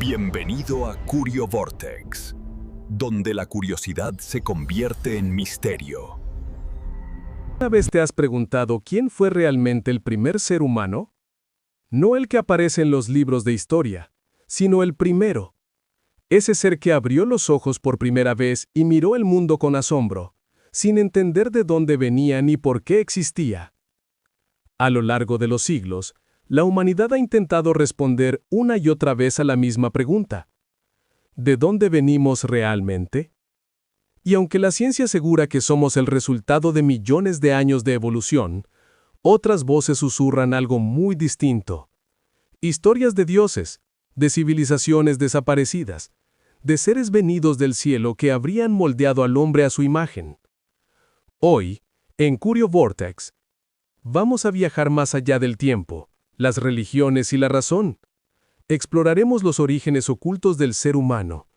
Bienvenido a Curio Vortex, donde la curiosidad se convierte en misterio. ¿Alguna vez te has preguntado quién fue realmente el primer ser humano? No el que aparece en los libros de historia, sino el primero. Ese ser que abrió los ojos por primera vez y miró el mundo con asombro, sin entender de dónde venía ni por qué existía. A lo largo de los siglos, la humanidad ha intentado responder una y otra vez a la misma pregunta: ¿de dónde venimos realmente? Y aunque la ciencia asegura que somos el resultado de millones de años de evolución, otras voces susurran algo muy distinto. Historias de dioses, de civilizaciones desaparecidas, de seres venidos del cielo que habrían moldeado al hombre a su imagen. Hoy, en Curio Vortex, vamos a viajar más allá del tiempo, las religiones y la razón. Exploraremos los orígenes ocultos del ser humano,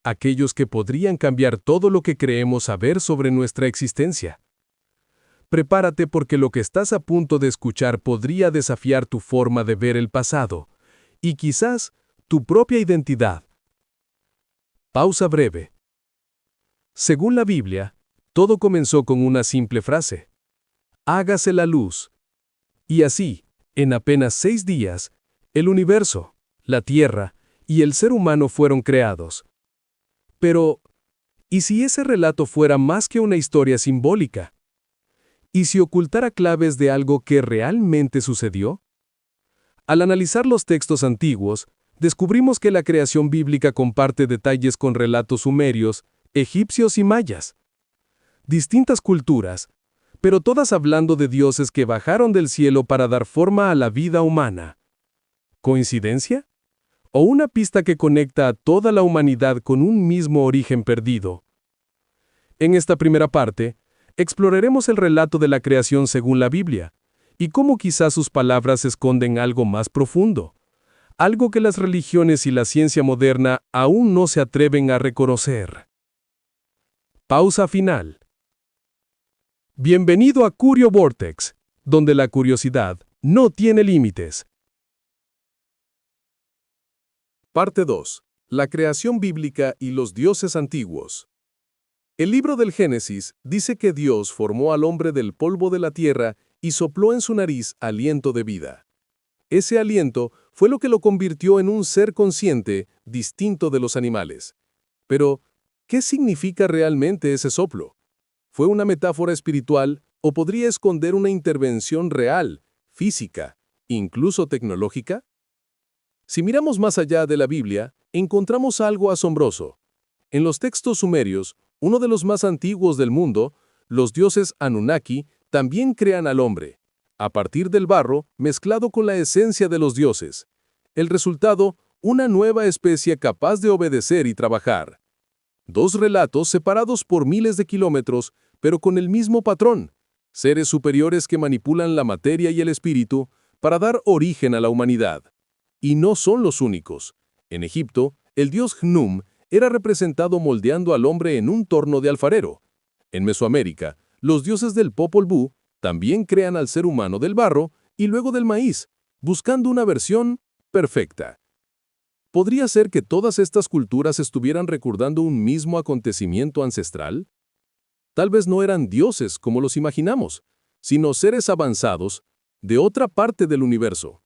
aquellos que podrían cambiar todo lo que creemos saber sobre nuestra existencia. Prepárate porque lo que estás a punto de escuchar podría desafiar tu forma de ver el pasado, y quizás tu propia identidad. Pausa breve. Según la Biblia, todo comenzó con una simple frase: hágase la luz. Y así, en apenas 6 días, el universo, la Tierra y el ser humano fueron creados. Pero, ¿y si ese relato fuera más que una historia simbólica? ¿Y si ocultara claves de algo que realmente sucedió? Al analizar los textos antiguos, descubrimos que la creación bíblica comparte detalles con relatos sumerios, egipcios y mayas. Distintas culturas, pero todas hablando de dioses que bajaron del cielo para dar forma a la vida humana. ¿Coincidencia? ¿O una pista que conecta a toda la humanidad con un mismo origen perdido? En esta primera parte, exploraremos el relato de la creación según la Biblia, y cómo quizás sus palabras esconden algo más profundo, algo que las religiones y la ciencia moderna aún no se atreven a reconocer. Pausa final. Bienvenido a Curio Vortex, donde la curiosidad no tiene límites. Parte 2. La creación bíblica y los dioses antiguos. El libro del Génesis dice que Dios formó al hombre del polvo de la tierra y sopló en su nariz aliento de vida. Ese aliento fue lo que lo convirtió en un ser consciente, distinto de los animales. Pero, ¿qué significa realmente ese soplo? ¿Fue una metáfora espiritual o podría esconder una intervención real, física, incluso tecnológica? Si miramos más allá de la Biblia, encontramos algo asombroso. En los textos sumerios, uno de los más antiguos del mundo, los dioses Anunnaki también crean al hombre, a partir del barro mezclado con la esencia de los dioses. El resultado, una nueva especie capaz de obedecer y trabajar. Dos relatos separados por miles de kilómetros, pero con el mismo patrón: seres superiores que manipulan la materia y el espíritu para dar origen a la humanidad. Y no son los únicos. En Egipto, el dios Hnum era representado moldeando al hombre en un torno de alfarero. En Mesoamérica, los dioses del Popol Vuh también crean al ser humano del barro y luego del maíz, buscando una versión perfecta. ¿Podría ser que todas estas culturas estuvieran recordando un mismo acontecimiento ancestral? Tal vez no eran dioses como los imaginamos, sino seres avanzados de otra parte del universo.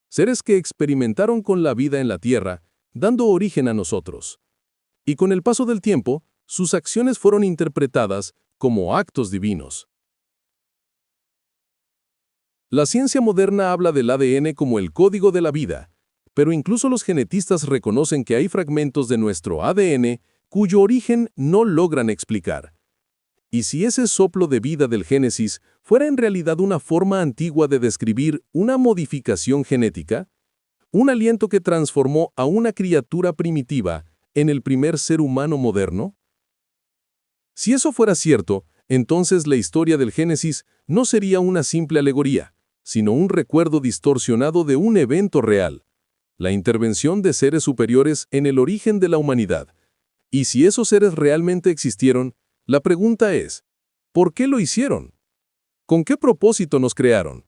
Seres que experimentaron con la vida en la Tierra, dando origen a nosotros. Y con el paso del tiempo, sus acciones fueron interpretadas como actos divinos. La ciencia moderna habla del ADN como el código de la vida, pero incluso los genetistas reconocen que hay fragmentos de nuestro ADN cuyo origen no logran explicar. ¿Y si ese soplo de vida del Génesis fuera en realidad una forma antigua de describir una modificación genética? ¿Un aliento que transformó a una criatura primitiva en el primer ser humano moderno? Si eso fuera cierto, entonces la historia del Génesis no sería una simple alegoría, sino un recuerdo distorsionado de un evento real: la intervención de seres superiores en el origen de la humanidad. Y si esos seres realmente existieron, la pregunta es: ¿por qué lo hicieron? ¿Con qué propósito nos crearon?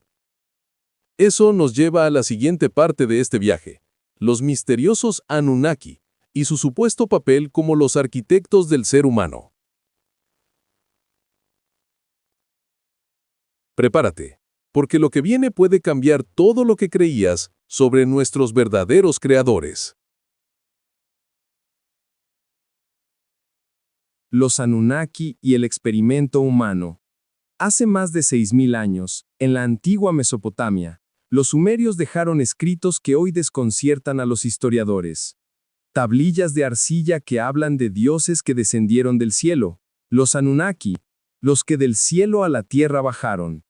Eso nos lleva a la siguiente parte de este viaje: los misteriosos Anunnaki, y su supuesto papel como los arquitectos del ser humano. Prepárate, porque lo que viene puede cambiar todo lo que creías sobre nuestros verdaderos creadores. Los Anunnaki y el experimento humano. Hace más de 6.000 años, en la antigua Mesopotamia, los sumerios dejaron escritos que hoy desconciertan a los historiadores. Tablillas de arcilla que hablan de dioses que descendieron del cielo, los Anunnaki, los que del cielo a la tierra bajaron.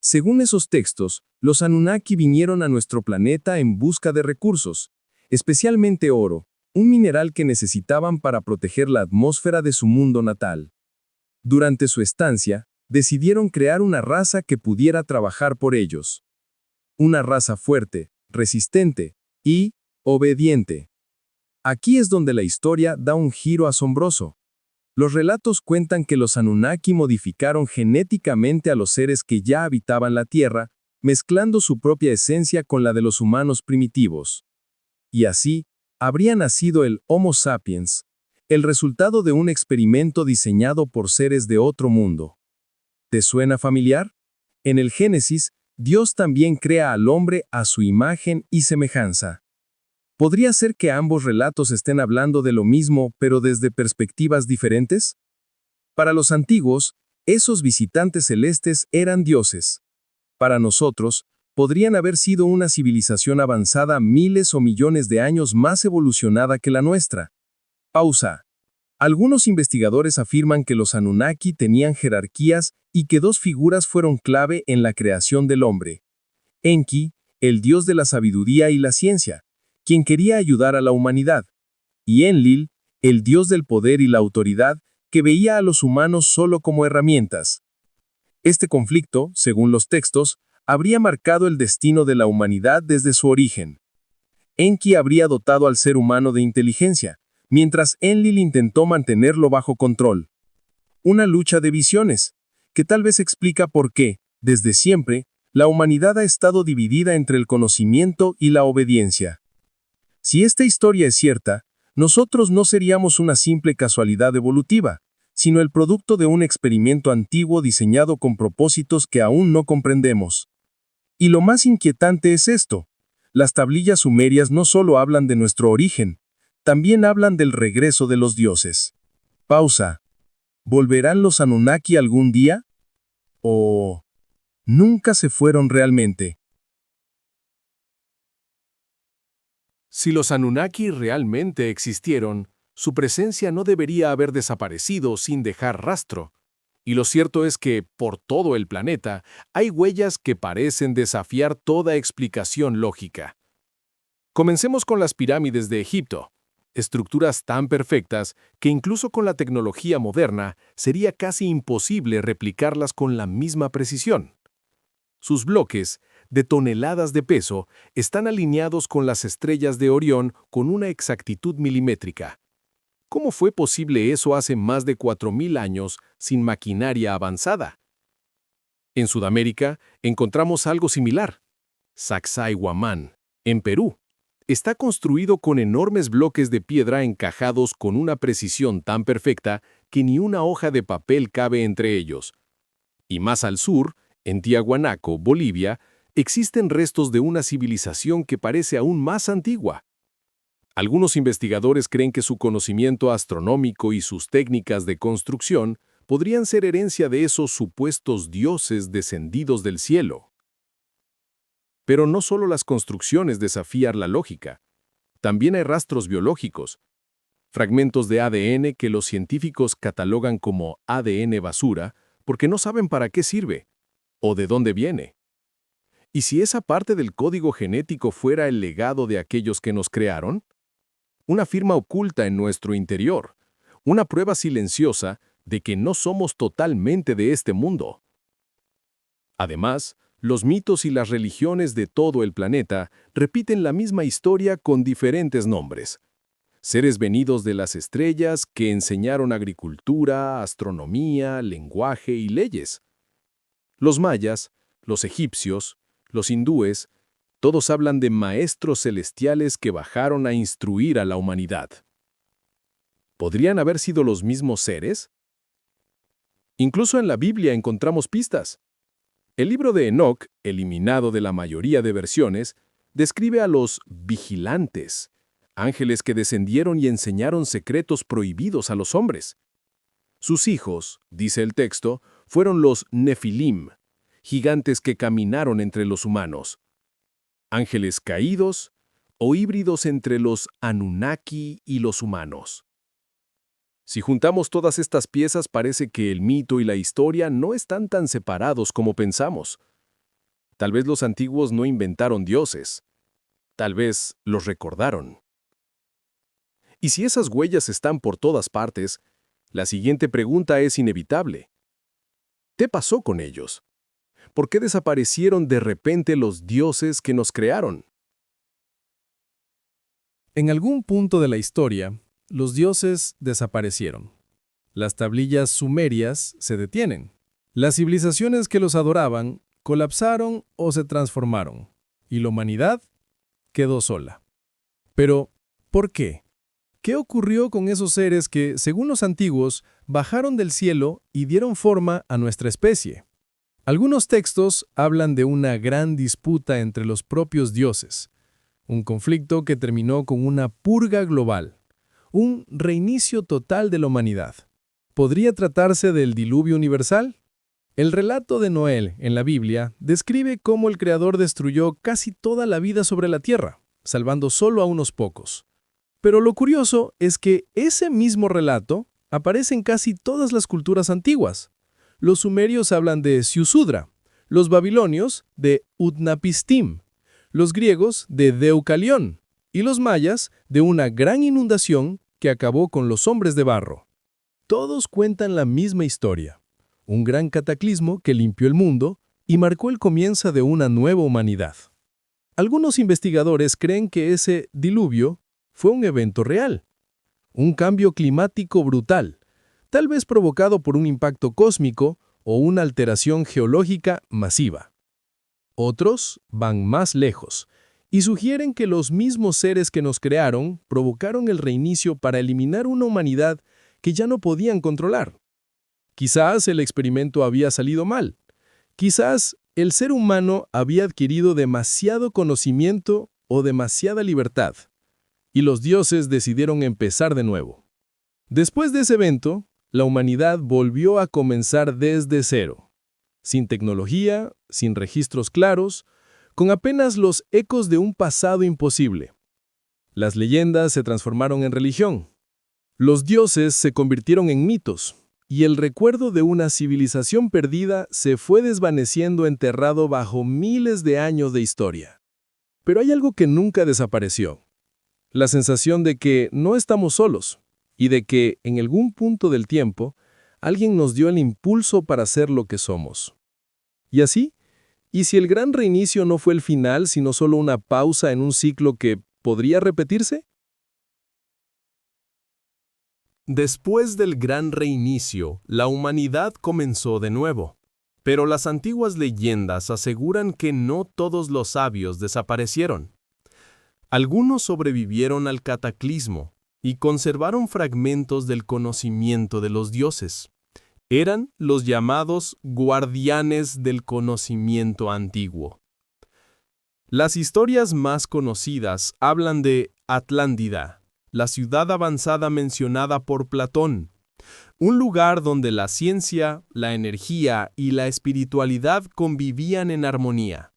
Según esos textos, los Anunnaki vinieron a nuestro planeta en busca de recursos, especialmente oro, un mineral que necesitaban para proteger la atmósfera de su mundo natal. Durante su estancia, decidieron crear una raza que pudiera trabajar por ellos. Una raza fuerte, resistente y obediente. Aquí es donde la historia da un giro asombroso. Los relatos cuentan que los Anunnaki modificaron genéticamente a los seres que ya habitaban la Tierra, mezclando su propia esencia con la de los humanos primitivos. Y así, habría nacido el Homo sapiens, el resultado de un experimento diseñado por seres de otro mundo. ¿Te suena familiar? En el Génesis, Dios también crea al hombre a su imagen y semejanza. ¿Podría ser que ambos relatos estén hablando de lo mismo, pero desde perspectivas diferentes? Para los antiguos, esos visitantes celestes eran dioses. Para nosotros, podrían haber sido una civilización avanzada miles o millones de años más evolucionada que la nuestra. Pausa. Algunos investigadores afirman que los Anunnaki tenían jerarquías y que dos figuras fueron clave en la creación del hombre. Enki, el dios de la sabiduría y la ciencia, quien quería ayudar a la humanidad, y Enlil, el dios del poder y la autoridad, que veía a los humanos solo como herramientas. Este conflicto, según los textos, habría marcado el destino de la humanidad desde su origen. Enki habría dotado al ser humano de inteligencia, mientras Enlil intentó mantenerlo bajo control. Una lucha de visiones, que tal vez explica por qué, desde siempre, la humanidad ha estado dividida entre el conocimiento y la obediencia. Si esta historia es cierta, nosotros no seríamos una simple casualidad evolutiva, sino el producto de un experimento antiguo diseñado con propósitos que aún no comprendemos. Y lo más inquietante es esto: las tablillas sumerias no solo hablan de nuestro origen, también hablan del regreso de los dioses. Pausa. ¿Volverán los Anunnaki algún día? ¿O nunca se fueron realmente? Si los Anunnaki realmente existieron, su presencia no debería haber desaparecido sin dejar rastro. Y lo cierto es que, por todo el planeta, hay huellas que parecen desafiar toda explicación lógica. Comencemos con las pirámides de Egipto, estructuras tan perfectas que incluso con la tecnología moderna sería casi imposible replicarlas con la misma precisión. Sus bloques, de toneladas de peso, están alineados con las estrellas de Orión con una exactitud milimétrica. ¿Cómo fue posible eso hace más de 4.000 años sin maquinaria avanzada? En Sudamérica encontramos algo similar. Sacsayhuamán, en Perú, está construido con enormes bloques de piedra encajados con una precisión tan perfecta que ni una hoja de papel cabe entre ellos. Y más al sur, en Tiahuanaco, Bolivia, existen restos de una civilización que parece aún más antigua. Algunos investigadores creen que su conocimiento astronómico y sus técnicas de construcción podrían ser herencia de esos supuestos dioses descendidos del cielo. Pero no solo las construcciones desafían la lógica. También hay rastros biológicos, fragmentos de ADN que los científicos catalogan como ADN basura porque no saben para qué sirve o de dónde viene. ¿Y si esa parte del código genético fuera el legado de aquellos que nos crearon? Una firma oculta en nuestro interior, una prueba silenciosa de que no somos totalmente de este mundo. Además, los mitos y las religiones de todo el planeta repiten la misma historia con diferentes nombres. Seres venidos de las estrellas que enseñaron agricultura, astronomía, lenguaje y leyes. Los mayas, los egipcios, los hindúes, Todos hablan de maestros celestiales que bajaron a instruir a la humanidad. ¿Podrían haber sido los mismos seres? Incluso en la Biblia encontramos pistas. El libro de Enoc, eliminado de la mayoría de versiones, describe a los vigilantes, ángeles que descendieron y enseñaron secretos prohibidos a los hombres. Sus hijos, dice el texto, fueron los Nefilim, gigantes que caminaron entre los humanos. Ángeles caídos o híbridos entre los Anunnaki y los humanos. Si juntamos todas estas piezas, parece que el mito y la historia no están tan separados como pensamos. Tal vez los antiguos no inventaron dioses. Tal vez los recordaron. Y si esas huellas están por todas partes, la siguiente pregunta es inevitable. ¿Qué pasó con ellos? ¿Por qué desaparecieron de repente los dioses que nos crearon? En algún punto de la historia, los dioses desaparecieron. Las tablillas sumerias se detienen. Las civilizaciones que los adoraban colapsaron o se transformaron, y la humanidad quedó sola. Pero, ¿por qué? ¿Qué ocurrió con esos seres que, según los antiguos, bajaron del cielo y dieron forma a nuestra especie? Algunos textos hablan de una gran disputa entre los propios dioses, un conflicto que terminó con una purga global, un reinicio total de la humanidad. ¿Podría tratarse del diluvio universal? El relato de Noé en la Biblia describe cómo el Creador destruyó casi toda la vida sobre la tierra, salvando solo a unos pocos. Pero lo curioso es que ese mismo relato aparece en casi todas las culturas antiguas. Los sumerios hablan de Ziusudra, los babilonios de Utnapishtim, los griegos de Deucalión y los mayas de una gran inundación que acabó con los hombres de barro. Todos cuentan la misma historia, un gran cataclismo que limpió el mundo y marcó el comienzo de una nueva humanidad. Algunos investigadores creen que ese diluvio fue un evento real, un cambio climático brutal, tal vez provocado por un impacto cósmico o una alteración geológica masiva. Otros van más lejos y sugieren que los mismos seres que nos crearon provocaron el reinicio para eliminar una humanidad que ya no podían controlar. Quizás el experimento había salido mal. Quizás el ser humano había adquirido demasiado conocimiento o demasiada libertad, y los dioses decidieron empezar de nuevo. Después de ese evento, la humanidad volvió a comenzar desde cero, sin tecnología, sin registros claros, con apenas los ecos de un pasado imposible. Las leyendas se transformaron en religión. Los dioses se convirtieron en mitos, y el recuerdo de una civilización perdida se fue desvaneciendo enterrado bajo miles de años de historia. Pero hay algo que nunca desapareció: la sensación de que no estamos solos, y de que, en algún punto del tiempo, alguien nos dio el impulso para ser lo que somos. ¿Y así? ¿Y si el gran reinicio no fue el final, sino solo una pausa en un ciclo que podría repetirse? Después del gran reinicio, la humanidad comenzó de nuevo. Pero las antiguas leyendas aseguran que no todos los sabios desaparecieron. Algunos sobrevivieron al cataclismo y conservaron fragmentos del conocimiento de los dioses. Eran los llamados guardianes del conocimiento antiguo. Las historias más conocidas hablan de Atlántida, la ciudad avanzada mencionada por Platón, un lugar donde la ciencia, la energía y la espiritualidad convivían en armonía.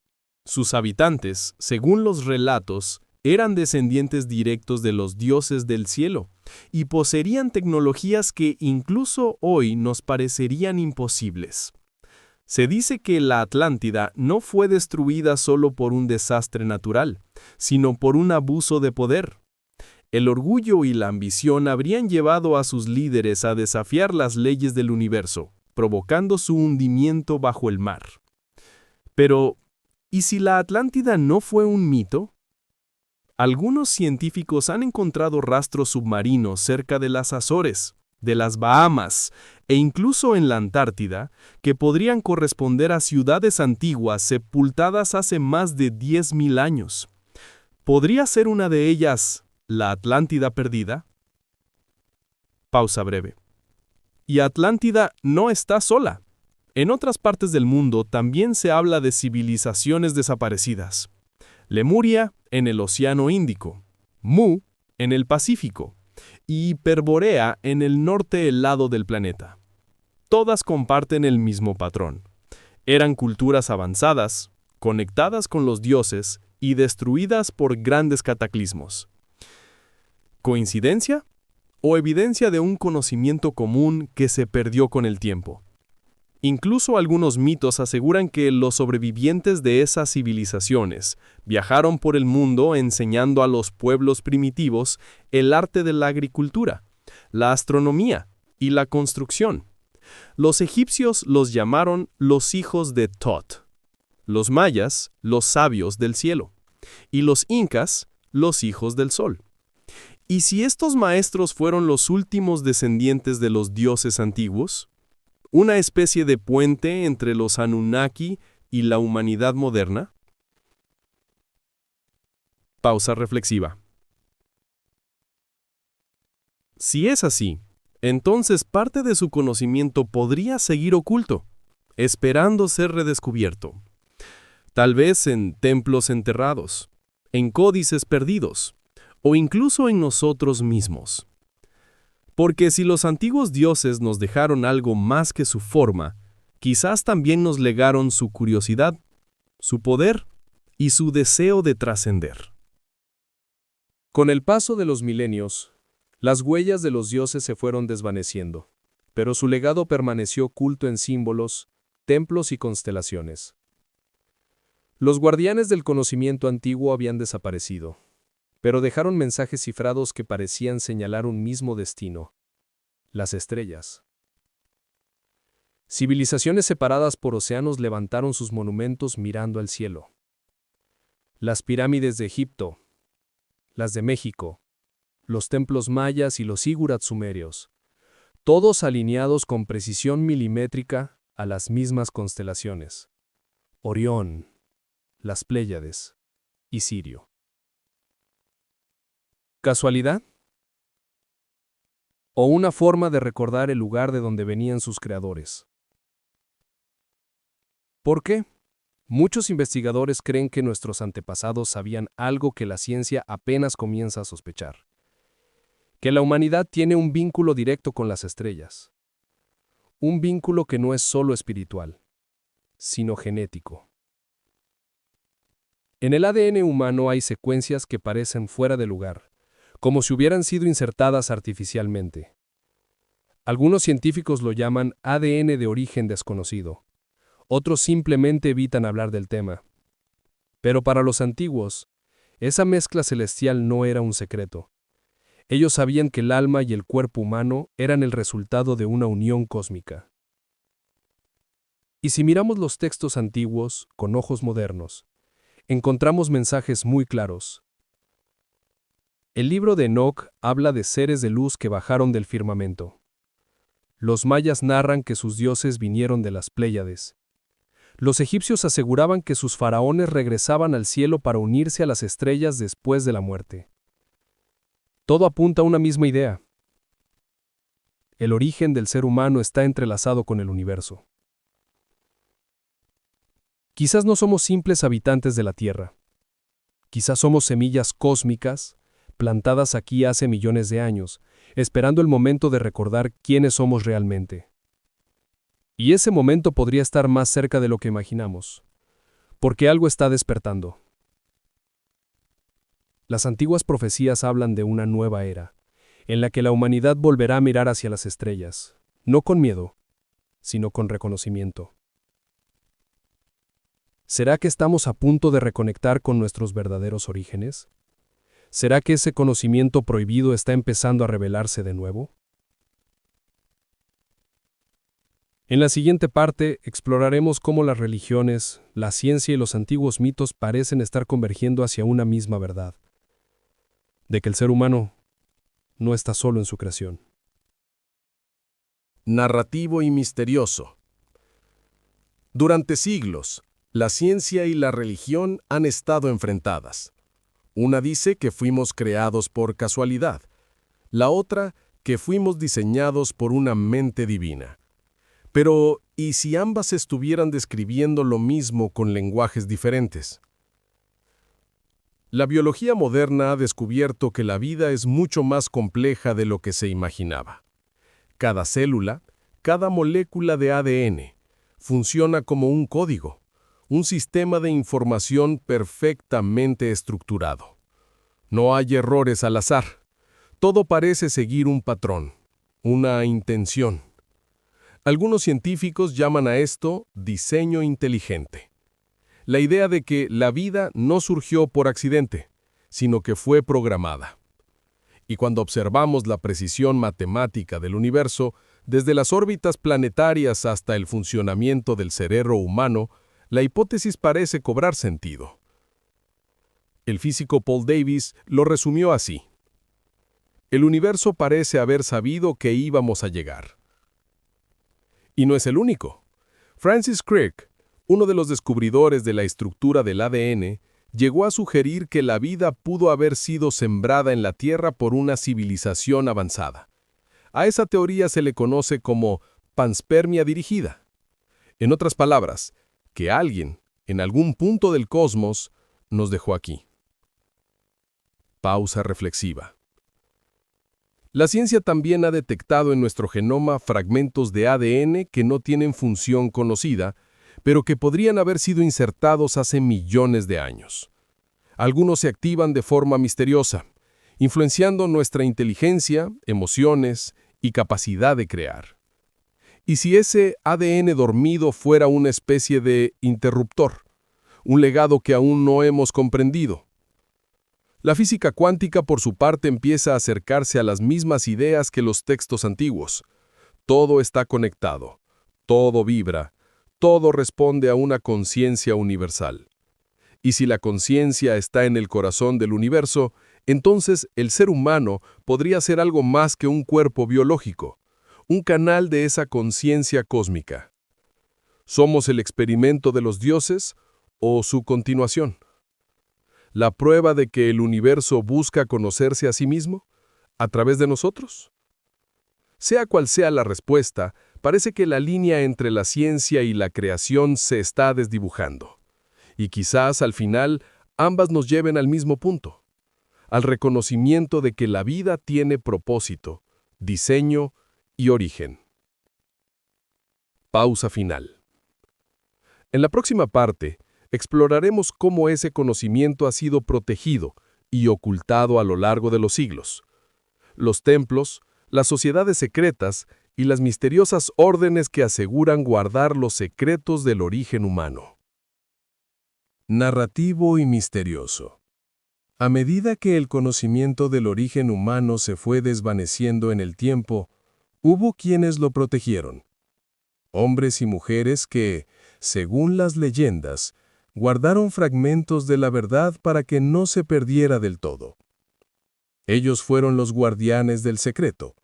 Sus habitantes, según los relatos, eran descendientes directos de los dioses del cielo y poseían tecnologías que incluso hoy nos parecerían imposibles. Se dice que la Atlántida no fue destruida solo por un desastre natural, sino por un abuso de poder. El orgullo y la ambición habrían llevado a sus líderes a desafiar las leyes del universo, provocando su hundimiento bajo el mar. Pero, ¿y si la Atlántida no fue un mito? Algunos científicos han encontrado rastros submarinos cerca de las Azores, de las Bahamas e incluso en la Antártida, que podrían corresponder a ciudades antiguas sepultadas hace más de 10.000 años. ¿Podría ser una de ellas la Atlántida perdida? Pausa breve. Y Atlántida no está sola. En otras partes del mundo también se habla de civilizaciones desaparecidas. Lemuria en el Océano Índico, Mu en el Pacífico y Hiperborea en el norte helado del planeta. Todas comparten el mismo patrón. Eran culturas avanzadas, conectadas con los dioses y destruidas por grandes cataclismos. ¿Coincidencia? ¿O evidencia de un conocimiento común que se perdió con el tiempo? Incluso algunos mitos aseguran que los sobrevivientes de esas civilizaciones viajaron por el mundo enseñando a los pueblos primitivos el arte de la agricultura, la astronomía y la construcción. Los egipcios los llamaron los hijos de Tot, los mayas los sabios del cielo y los incas los hijos del sol. ¿Y si estos maestros fueron los últimos descendientes de los dioses antiguos? ¿Una especie de puente entre los Anunnaki y la humanidad moderna? Pausa reflexiva. Si es así, entonces parte de su conocimiento podría seguir oculto, esperando ser redescubierto. Tal vez en templos enterrados, en códices perdidos, o incluso en nosotros mismos. Porque si los antiguos dioses nos dejaron algo más que su forma, quizás también nos legaron su curiosidad, su poder y su deseo de trascender. Con el paso de los milenios, las huellas de los dioses se fueron desvaneciendo, pero su legado permaneció oculto en símbolos, templos y constelaciones. Los guardianes del conocimiento antiguo habían desaparecido, pero dejaron mensajes cifrados que parecían señalar un mismo destino: las estrellas. Civilizaciones separadas por océanos levantaron sus monumentos mirando al cielo. Las pirámides de Egipto, las de México, los templos mayas y los zigurats sumerios, todos alineados con precisión milimétrica a las mismas constelaciones: Orión, las Pléyades y Sirio. ¿Casualidad? ¿O una forma de recordar el lugar de donde venían sus creadores? ¿Por qué? Muchos investigadores creen que nuestros antepasados sabían algo que la ciencia apenas comienza a sospechar: que la humanidad tiene un vínculo directo con las estrellas. Un vínculo que no es solo espiritual, sino genético. En el ADN humano hay secuencias que parecen fuera de lugar, como si hubieran sido insertadas artificialmente. Algunos científicos lo llaman ADN de origen desconocido. Otros simplemente evitan hablar del tema. Pero para los antiguos, esa mezcla celestial no era un secreto. Ellos sabían que el alma y el cuerpo humano eran el resultado de una unión cósmica. Y si miramos los textos antiguos con ojos modernos, encontramos mensajes muy claros. El libro de Enoc habla de seres de luz que bajaron del firmamento. Los mayas narran que sus dioses vinieron de las Pléyades. Los egipcios aseguraban que sus faraones regresaban al cielo para unirse a las estrellas después de la muerte. Todo apunta a una misma idea. El origen del ser humano está entrelazado con el universo. Quizás no somos simples habitantes de la Tierra. Quizás somos semillas cósmicas, plantadas aquí hace millones de años, esperando el momento de recordar quiénes somos realmente. Y ese momento podría estar más cerca de lo que imaginamos, porque algo está despertando. Las antiguas profecías hablan de una nueva era, en la que la humanidad volverá a mirar hacia las estrellas, no con miedo, sino con reconocimiento. ¿Será que estamos a punto de reconectar con nuestros verdaderos orígenes? ¿Será que ese conocimiento prohibido está empezando a revelarse de nuevo? En la siguiente parte exploraremos cómo las religiones, la ciencia y los antiguos mitos parecen estar convergiendo hacia una misma verdad: de que el ser humano no está solo en su creación. Narrativo y misterioso. Durante siglos, la ciencia y la religión han estado enfrentadas. Una dice que fuimos creados por casualidad, la otra que fuimos diseñados por una mente divina. Pero, ¿y si ambas estuvieran describiendo lo mismo con lenguajes diferentes? La biología moderna ha descubierto que la vida es mucho más compleja de lo que se imaginaba. Cada célula, cada molécula de ADN, funciona como un código, un sistema de información perfectamente estructurado. No hay errores al azar. Todo parece seguir un patrón, una intención. Algunos científicos llaman a esto diseño inteligente. La idea de que la vida no surgió por accidente, sino que fue programada. Y cuando observamos la precisión matemática del universo, desde las órbitas planetarias hasta el funcionamiento del cerebro humano, la hipótesis parece cobrar sentido. El físico Paul Davies lo resumió así: el universo parece haber sabido que íbamos a llegar. Y no es el único. Francis Crick, uno de los descubridores de la estructura del ADN, llegó a sugerir que la vida pudo haber sido sembrada en la Tierra por una civilización avanzada. A esa teoría se le conoce como panspermia dirigida. En otras palabras, que alguien, en algún punto del cosmos, nos dejó aquí. Pausa reflexiva. La ciencia también ha detectado en nuestro genoma fragmentos de ADN que no tienen función conocida, pero que podrían haber sido insertados hace millones de años. Algunos se activan de forma misteriosa, influenciando nuestra inteligencia, emociones y capacidad de crear. ¿Y si ese ADN dormido fuera una especie de interruptor, un legado que aún no hemos comprendido? La física cuántica, por su parte, empieza a acercarse a las mismas ideas que los textos antiguos. Todo está conectado, todo vibra, todo responde a una conciencia universal. Y si la conciencia está en el corazón del universo, entonces el ser humano podría ser algo más que un cuerpo biológico, un canal de esa conciencia cósmica. ¿Somos el experimento de los dioses o su continuación? ¿La prueba de que el universo busca conocerse a sí mismo a través de nosotros? Sea cual sea la respuesta, parece que la línea entre la ciencia y la creación se está desdibujando. Y quizás al final ambas nos lleven al mismo punto, al reconocimiento de que la vida tiene propósito, diseño y origen. Pausa final. En la próxima parte, exploraremos cómo ese conocimiento ha sido protegido y ocultado a lo largo de los siglos. Los templos, las sociedades secretas y las misteriosas órdenes que aseguran guardar los secretos del origen humano. Narrativo y misterioso. A medida que el conocimiento del origen humano se fue desvaneciendo en el tiempo, hubo quienes lo protegieron. Hombres y mujeres que, según las leyendas, guardaron fragmentos de la verdad para que no se perdiera del todo. Ellos fueron los guardianes del secreto.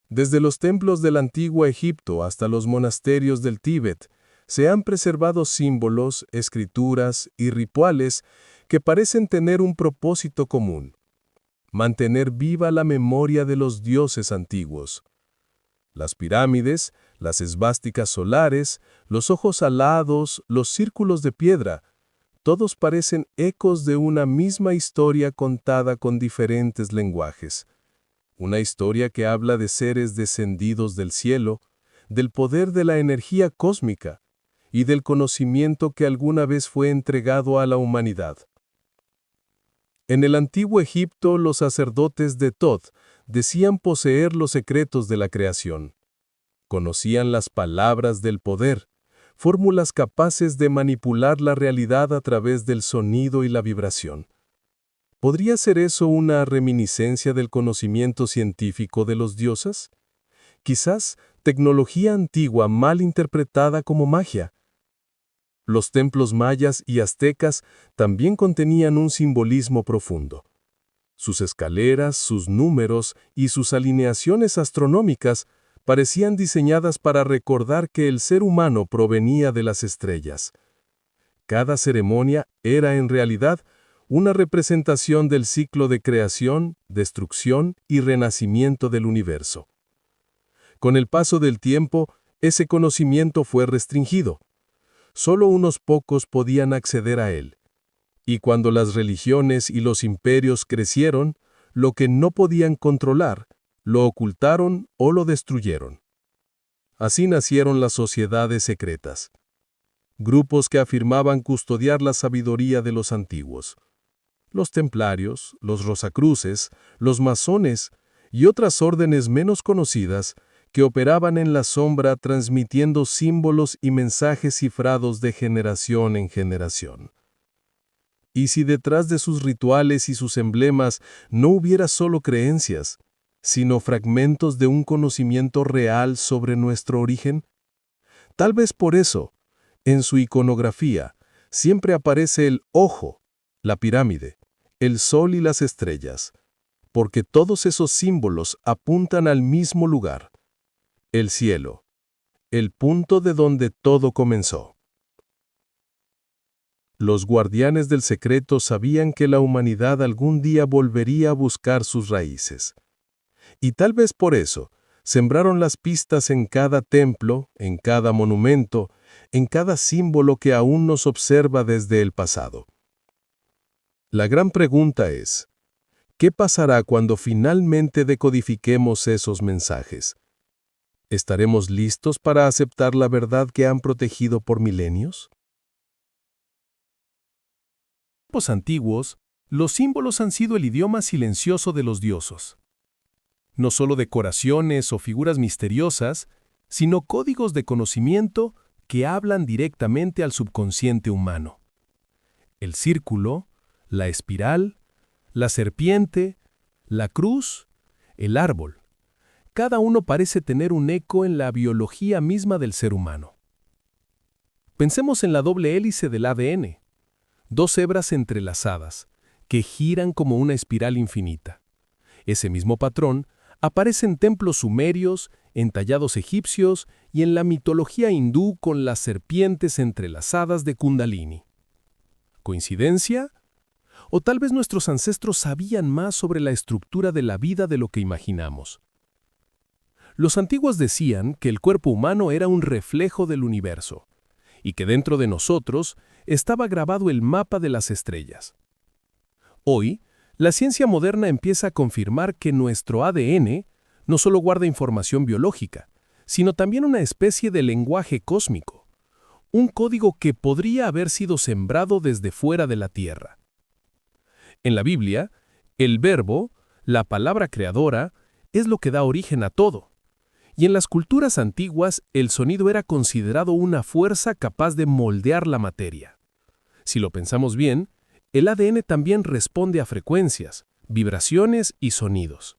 Desde los templos del antiguo Egipto hasta los monasterios del Tíbet, se han preservado símbolos, escrituras y rituales que parecen tener un propósito común: mantener viva la memoria de los dioses antiguos. Las pirámides, las esvásticas solares, los ojos alados, los círculos de piedra, todos parecen ecos de una misma historia contada con diferentes lenguajes. Una historia que habla de seres descendidos del cielo, del poder de la energía cósmica y del conocimiento que alguna vez fue entregado a la humanidad. En el antiguo Egipto, los sacerdotes de Thoth decían poseer los secretos de la creación. Conocían las palabras del poder, fórmulas capaces de manipular la realidad a través del sonido y la vibración. ¿Podría ser eso una reminiscencia del conocimiento científico de los dioses? Quizás tecnología antigua mal interpretada como magia. Los templos mayas y aztecas también contenían un simbolismo profundo. Sus escaleras, sus números y sus alineaciones astronómicas parecían diseñadas para recordar que el ser humano provenía de las estrellas. Cada ceremonia era en realidad una representación del ciclo de creación, destrucción y renacimiento del universo. Con el paso del tiempo, ese conocimiento fue restringido. Solo unos pocos podían acceder a él. Y cuando las religiones y los imperios crecieron, lo que no podían controlar, lo ocultaron o lo destruyeron. Así nacieron las sociedades secretas. Grupos que afirmaban custodiar la sabiduría de los antiguos. Los templarios, los rosacruces, los masones y otras órdenes menos conocidas que operaban en la sombra transmitiendo símbolos y mensajes cifrados de generación en generación. ¿Y si detrás de sus rituales y sus emblemas no hubiera solo creencias, sino fragmentos de un conocimiento real sobre nuestro origen? Tal vez por eso, en su iconografía, siempre aparece el ojo, la pirámide, el sol y las estrellas, porque todos esos símbolos apuntan al mismo lugar, el cielo, el punto de donde todo comenzó. Los guardianes del secreto sabían que la humanidad algún día volvería a buscar sus raíces. Y tal vez por eso, sembraron las pistas en cada templo, en cada monumento, en cada símbolo que aún nos observa desde el pasado. La gran pregunta es, ¿qué pasará cuando finalmente decodifiquemos esos mensajes? ¿Estaremos listos para aceptar la verdad que han protegido por milenios? En tiempos antiguos, los símbolos han sido el idioma silencioso de los dioses. No solo decoraciones o figuras misteriosas, sino códigos de conocimiento que hablan directamente al subconsciente humano. El círculo, la espiral, la serpiente, la cruz, el árbol. Cada uno parece tener un eco en la biología misma del ser humano. Pensemos en la doble hélice del ADN, dos hebras entrelazadas, que giran como una espiral infinita. Ese mismo patrón aparece en templos sumerios, en tallados egipcios y en la mitología hindú con las serpientes entrelazadas de Kundalini. ¿Coincidencia? ¿O tal vez nuestros ancestros sabían más sobre la estructura de la vida de lo que imaginamos? Los antiguos decían que el cuerpo humano era un reflejo del universo, y que dentro de nosotros estaba grabado el mapa de las estrellas. Hoy, la ciencia moderna empieza a confirmar que nuestro ADN no solo guarda información biológica, sino también una especie de lenguaje cósmico, un código que podría haber sido sembrado desde fuera de la Tierra. En la Biblia, el verbo, la palabra creadora, es lo que da origen a todo. Y en las culturas antiguas, el sonido era considerado una fuerza capaz de moldear la materia. Si lo pensamos bien, el ADN también responde a frecuencias, vibraciones y sonidos.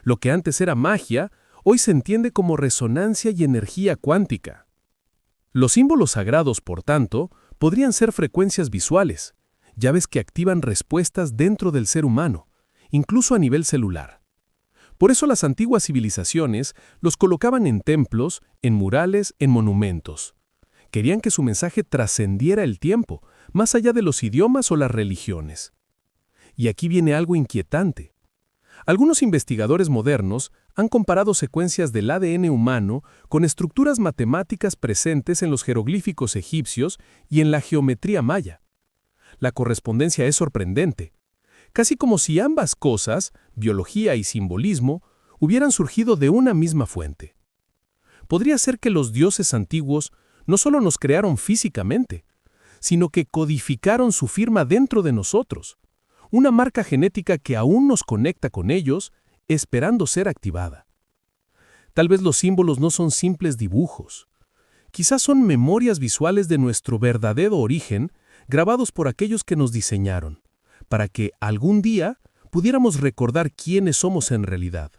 Lo que antes era magia, hoy se entiende como resonancia y energía cuántica. Los símbolos sagrados, por tanto, podrían ser frecuencias visuales, llaves que activan respuestas dentro del ser humano, incluso a nivel celular. Por eso las antiguas civilizaciones los colocaban en templos, en murales, en monumentos. Querían que su mensaje trascendiera el tiempo, más allá de los idiomas o las religiones. Y aquí viene algo inquietante. Algunos investigadores modernos han comparado secuencias del ADN humano con estructuras matemáticas presentes en los jeroglíficos egipcios y en la geometría maya. La correspondencia es sorprendente. Casi como si ambas cosas, biología y simbolismo, hubieran surgido de una misma fuente. Podría ser que los dioses antiguos no solo nos crearon físicamente, sino que codificaron su firma dentro de nosotros, una marca genética que aún nos conecta con ellos, esperando ser activada. Tal vez los símbolos no son simples dibujos. Quizás son memorias visuales de nuestro verdadero origen, grabados por aquellos que nos diseñaron, para que algún día pudiéramos recordar quiénes somos en realidad.